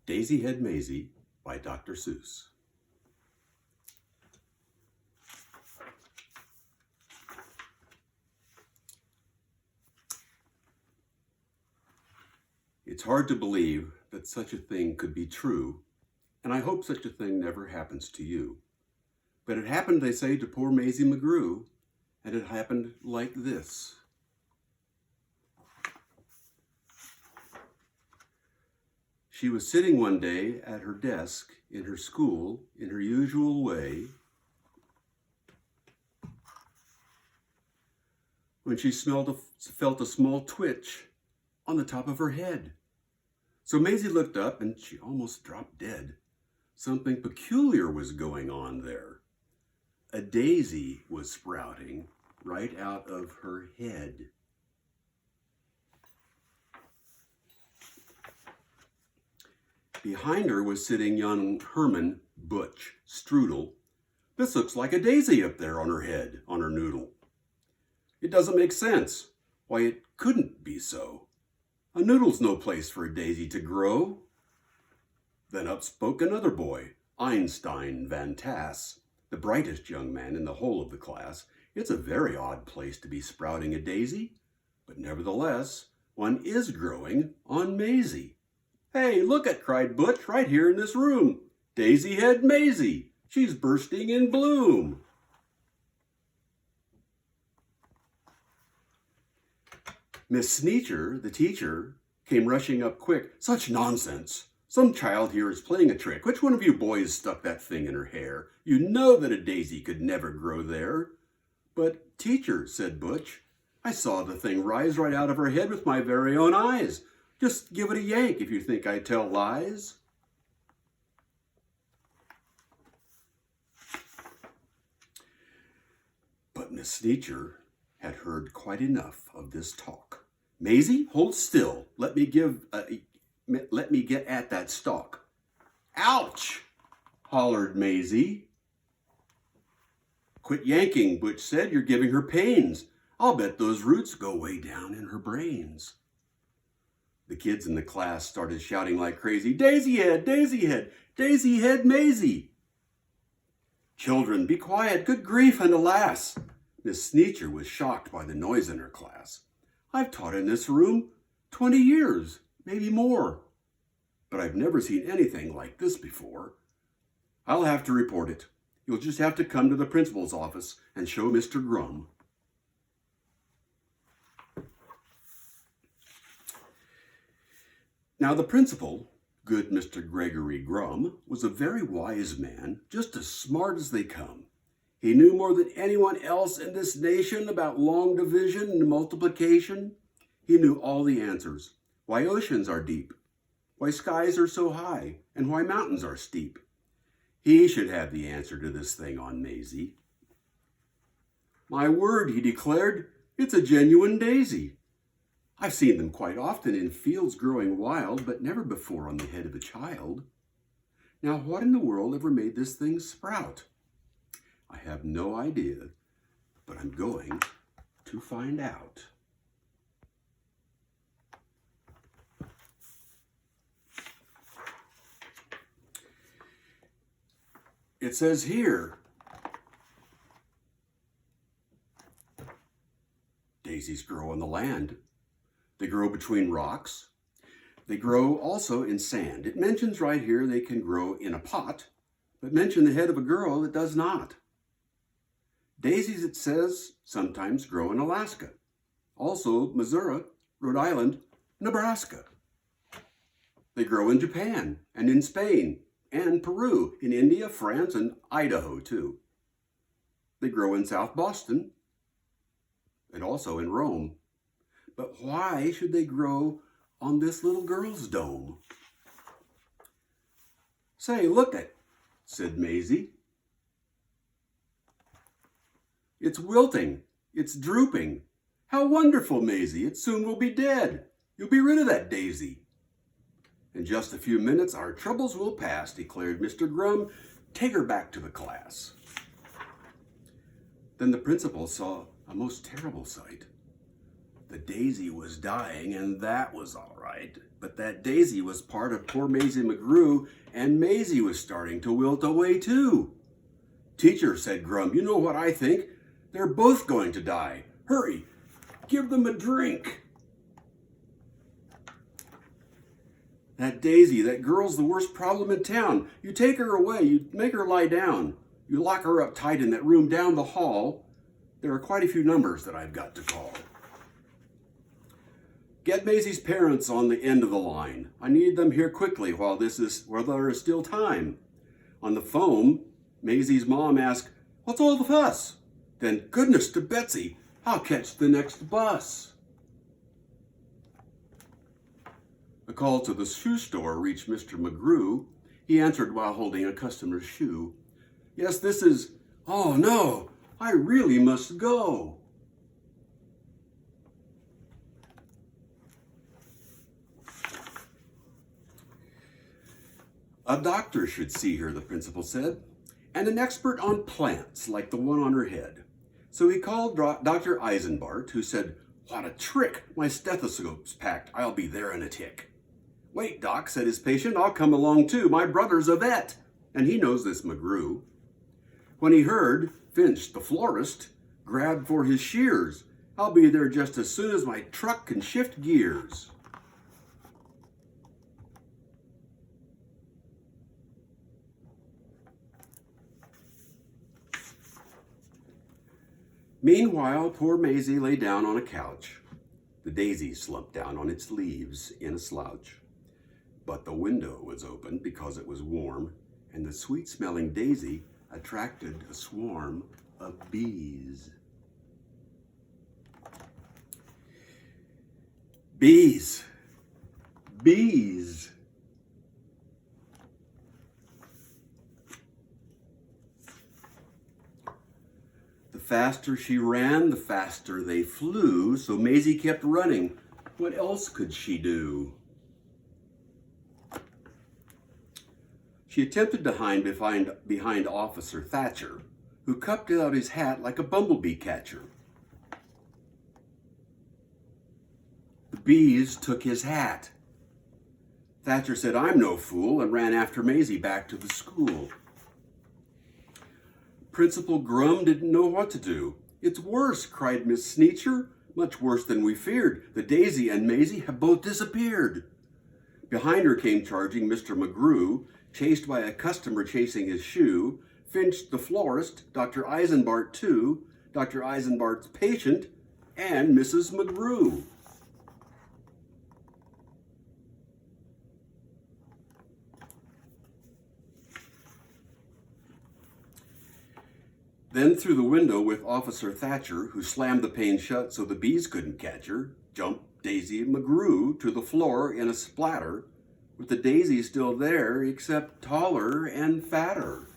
Daisy Head Mayzie by Dr. Seuss. It's hard to believe that such a thing could be true, and I hope such a thing never happens to you. But it happened, they say, to poor Mayzie McGrew, and it happened like this. She was sitting one day at her desk in her school in her usual way when she felt a small twitch on the top of her head. So Mayzie looked up and she almost dropped dead. Something peculiar was going on there. A daisy was sprouting right out of her head. Behind her was sitting young Herman Butch Strudel. This looks like a daisy up there on her head, on her noodle. It doesn't make sense. Why, it couldn't be so. A noodle's no place for a daisy to grow. Then up spoke another boy, Einstein Van Tass, the brightest young man in the whole of the class. It's a very odd place to be sprouting a daisy, but nevertheless, one is growing on Mayzie. Hey, look it, cried Butch, right here in this room. Daisy Head Mayzie. She's bursting in bloom. Miss Sneecher, the teacher, came rushing up quick. Such nonsense. Some child here is playing a trick. Which one of you boys stuck that thing in her hair? You know that a daisy could never grow there. But, teacher, said Butch, I saw the thing rise right out of her head with my very own eyes. Just give it a yank if you think I tell lies. But Miss Sneecher had heard quite enough of this talk. Mayzie, hold still. Let me get at that stalk. Ouch! Hollered Mayzie. Quit yanking, Butch said. You're giving her pains. I'll bet those roots go way down in her brains. The kids in the class started shouting like crazy, Daisy Head, Daisy Head, Daisy Head Mayzie. Children, be quiet, good grief and alas. Miss Sneecher was shocked by the noise in her class. I've taught in this room 20 years, maybe more, but I've never seen anything like this before. I'll have to report it. You'll just have to come to the principal's office and show Mr. Grum. Now the principal, good Mr. Gregory Grum, was a very wise man, just as smart as they come. He knew more than anyone else in this nation about long division and multiplication. He knew all the answers. Why oceans are deep, why skies are so high, and why mountains are steep. He should have the answer to this thing on Mayzie. My word, he declared, it's a genuine daisy. I've seen them quite often in fields growing wild, but never before on the head of a child. Now, what in the world ever made this thing sprout? I have no idea, but I'm going to find out. It says here, daisies grow on the land. They grow between rocks. They grow also in sand. It mentions right here they can grow in a pot, but mention the head of a girl it does not. Daisies, it says, sometimes grow in Alaska. Also Missouri, Rhode Island, Nebraska. They grow in Japan and in Spain and Peru, in India, France, and Idaho too. They grow in South Boston and also in Rome. But why should they grow on this little girl's dome? Say, look it, said Mayzie. It's wilting, it's drooping. How wonderful, Mayzie, it soon will be dead. You'll be rid of that daisy. In just a few minutes, our troubles will pass, declared Mr. Grum. Take her back to the class. Then the principal saw a most terrible sight. The daisy was dying, and that was all right, But that daisy was part of poor Mayzie McGrew, and Mayzie was starting to wilt away too. Teacher, said Grum, you know what I think? They're both going to die. Hurry, give them a drink. That daisy, that girl's the worst problem in town. You take her away, you make her lie down. You lock her up tight in that room down the hall. There are quite a few numbers that I've got to call. Get Maizie's parents on the end of the line. I need them here quickly while there is still time. On the phone, Maizie's mom asked, what's all the fuss? Then, goodness to Betsy, I'll catch the next bus. A call to the shoe store reached Mr. McGrew. He answered while holding a customer's shoe. Yes, this is, oh no, I really must go. A doctor should see her, the principal said, and an expert on plants like the one on her head. So he called Dr. Eisenbart, who said, what a trick, my stethoscope's packed, I'll be there in a tick. Wait, Doc, said his patient, I'll come along too, my brother's a vet, and he knows this McGrew. When he heard, Finch, the florist, grabbed for his shears. I'll be there just as soon as my truck can shift gears. Meanwhile, poor Mayzie lay down on a couch. The daisy slumped down on its leaves in a slouch. But the window was open because it was warm, and the sweet-smelling daisy attracted a swarm of bees. Bees! Bees! The faster she ran, the faster they flew, so Mayzie kept running. What else could she do? She attempted to hide behind Officer Thatcher, who cupped out his hat like a bumblebee catcher. The bees took his hat. Thatcher said, I'm no fool, and ran after Mayzie back to the school. Principal Grum didn't know what to do. It's worse, cried Miss Sneetcher. Much worse than we feared. The daisy and Mayzie have both disappeared. Behind her came charging Mr. McGrew, chased by a customer chasing his shoe, Finch the florist, Dr. Eisenbart too, Dr. Eisenbart's patient, and Mrs. McGrew. Then through the window with Officer Thatcher, who slammed the pane shut so the bees couldn't catch her, jumped Daisy McGrew to the floor in a splatter, with the daisy still there, except taller and fatter.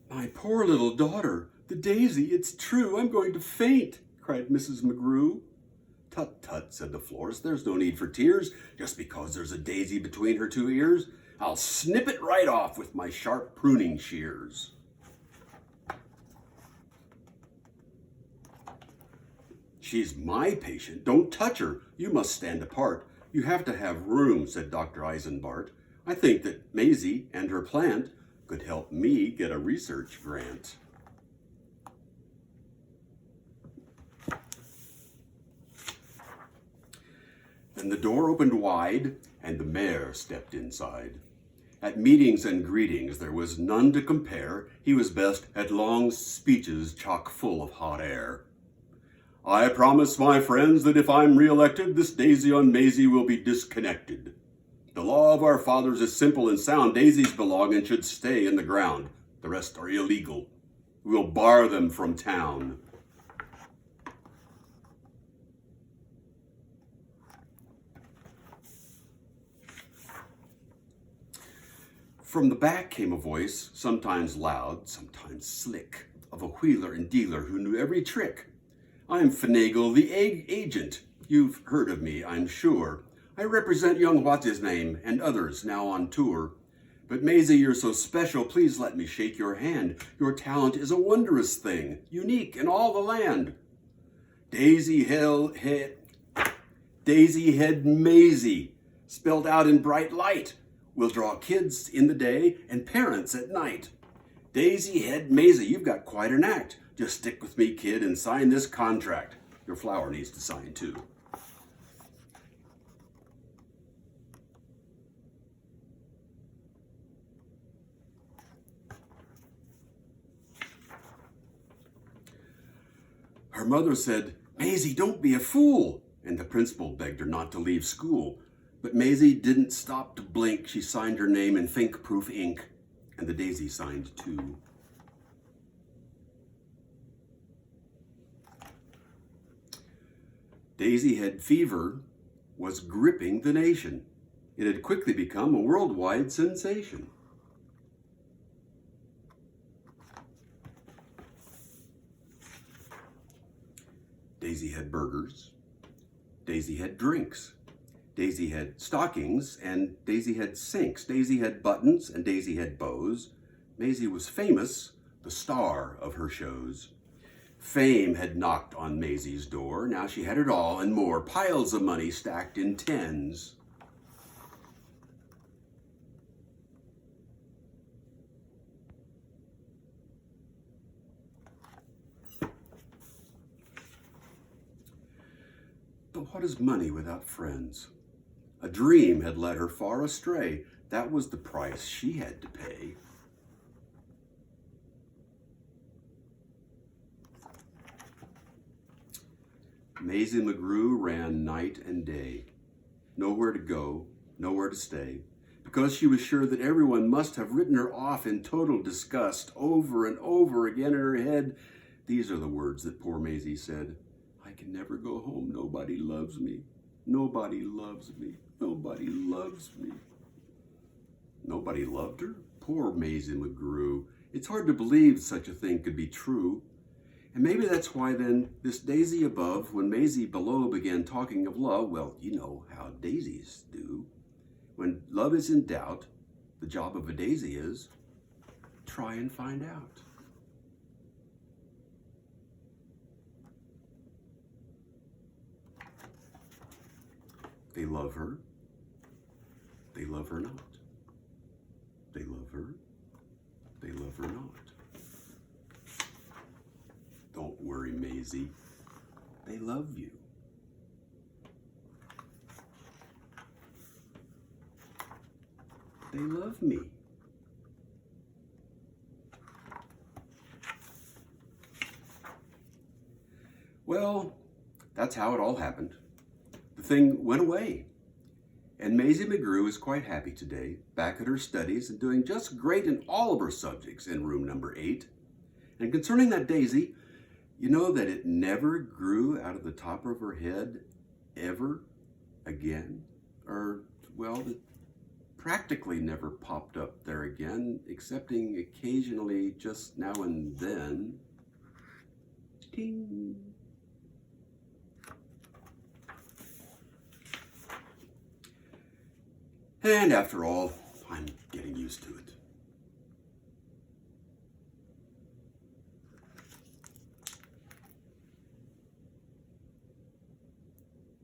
My poor little daughter, the daisy, it's true, I'm going to faint, cried Mrs. McGrew. Tut, tut, said the florist, there's no need for tears, just because there's a daisy between her two ears. I'll snip it right off with my sharp pruning shears. She's my patient, don't touch her, you must stand apart. You have to have room, said Dr. Eisenbart. I think that Mayzie and her plant could help me get a research grant. Then the door opened wide, and the mayor stepped inside. At meetings and greetings there was none to compare. He was best at long speeches chock full of hot air. I promise my friends that if I'm re-elected, this daisy on Mayzie will be disconnected. The law of our fathers is simple and sound. Daisies belong and should stay in the ground. The rest are illegal. We'll bar them from town. From the back came a voice, sometimes loud, sometimes slick, of a wheeler and dealer who knew every trick. I'm Finagle, the egg agent. You've heard of me, I'm sure. I represent young What's-His-Name and others now on tour. But Mayzie, you're so special, please let me shake your hand. Your talent is a wondrous thing, unique in all the land. Daisy head Mayzie, spelled out in bright light, will draw kids in the day and parents at night. Daisy head Mayzie, you've got quite an act. Just stick with me, kid, and sign this contract. Your flower needs to sign too. Her mother said, Mayzie, don't be a fool. And the principal begged her not to leave school. But Mayzie didn't stop to blink. She signed her name in think-proof ink. And the daisy signed too. Daisy head fever was gripping the nation. It had quickly become a worldwide sensation. Daisy had burgers, Daisy had drinks, Daisy had stockings, and Daisy had sinks. Daisy had buttons, and Daisy had bows. Mayzie was famous, the star of her shows. Fame had knocked on Mayzie's door. Now she had it all and more, piles of money stacked in tens. But what is money without friends? A dream had led her far astray. That was the price she had to pay. Mayzie McGrew ran night and day. Nowhere to go, nowhere to stay, because she was sure that everyone must have written her off in total disgust over and over again in her head. These are the words that poor Mayzie said. I can never go home. Nobody loves me. Nobody loves me. Nobody loves me. Nobody loved her? Poor Mayzie McGrew. It's hard to believe such a thing could be true. And maybe that's why then this daisy above, when Mayzie below began talking of love, well, you know how daisies do. When love is in doubt, the job of a daisy is try and find out. They love her. They love her not. They love her. They love her not. Don't worry, Mayzie. They love you. They love me. Well, that's how it all happened. The thing went away. And Mayzie McGrew is quite happy today, back at her studies and doing just great in all of her subjects in room number 8. And concerning that daisy, you know that it never grew out of the top of her head ever again? Or, well, it practically never popped up there again, excepting occasionally just now and then. Ding. And after all, I'm getting used to it.